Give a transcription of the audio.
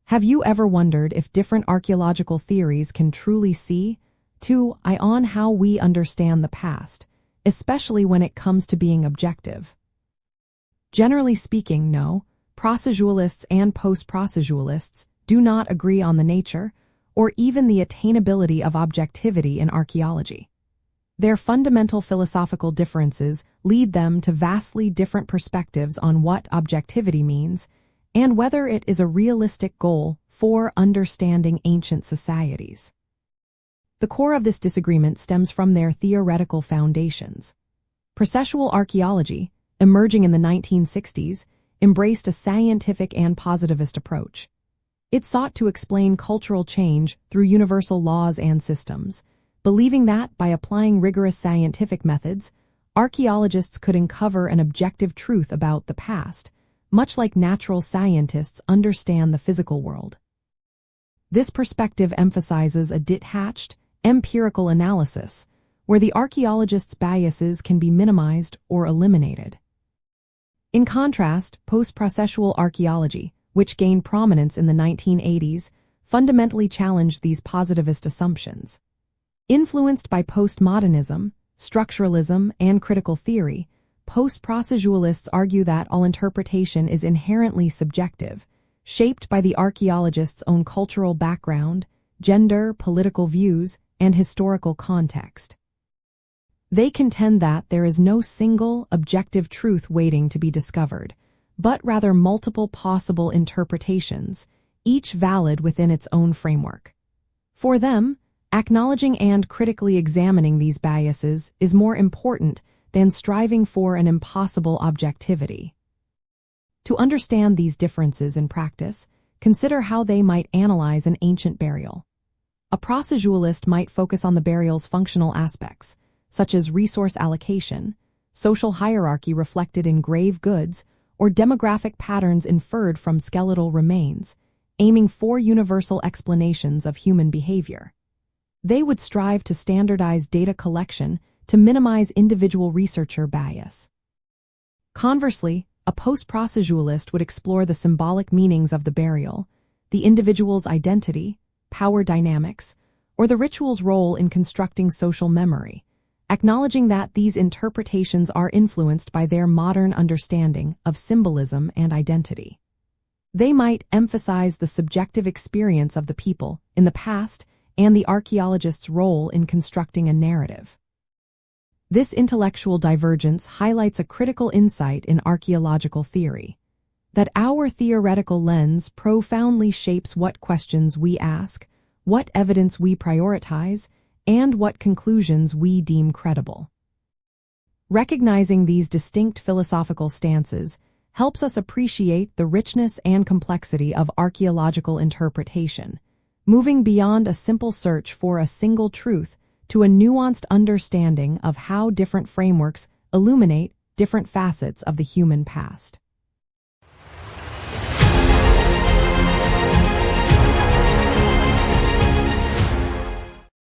Have you ever wondered if different archaeological theories can truly see on how we understand the past, especially when it comes to being objective? Generally speaking, no, processualists and post-processualists do not agree on the nature or even the attainability of objectivity in archaeology. Their fundamental philosophical differences lead them to vastly different perspectives on what objectivity means and whether it is a realistic goal for understanding ancient societies. The core of this disagreement stems from their theoretical foundations. Processual archaeology, emerging in the 1960s, embraced a scientific and positivist approach. It sought to explain cultural change through universal laws and systems, believing that by applying rigorous scientific methods, archaeologists could uncover an objective truth about the past, much like natural scientists understand the physical world. This perspective emphasizes a detached, empirical analysis, where the archaeologist's biases can be minimized or eliminated. In contrast, post-processual archaeology, which gained prominence in the 1980s, fundamentally challenged these positivist assumptions. Influenced by postmodernism, structuralism, and critical theory, post-processualists argue that all interpretation is inherently subjective, shaped by the archaeologist's own cultural background, gender, political views, and historical context. They contend that there is no single, objective truth waiting to be discovered, but rather multiple possible interpretations, each valid within its own framework. For them, acknowledging and critically examining these biases is more important than striving for an impossible objectivity. To understand these differences in practice, consider how they might analyze an ancient burial. A processualist might focus on the burial's functional aspects, such as resource allocation, social hierarchy reflected in grave goods, or demographic patterns inferred from skeletal remains, aiming for universal explanations of human behavior. They would strive to standardize data collection to minimize individual researcher bias. Conversely, a post-processualist would explore the symbolic meanings of the burial, the individual's identity, power dynamics, or the ritual's role in constructing social memory, acknowledging that these interpretations are influenced by their modern understanding of symbolism and identity. They might emphasize the subjective experience of the people in the past and the archaeologist's role in constructing a narrative. This intellectual divergence highlights a critical insight in archaeological theory, that our theoretical lens profoundly shapes what questions we ask, what evidence we prioritize, and what conclusions we deem credible. Recognizing these distinct philosophical stances helps us appreciate the richness and complexity of archaeological interpretation, moving beyond a simple search for a single truth to a nuanced understanding of how different frameworks illuminate different facets of the human past.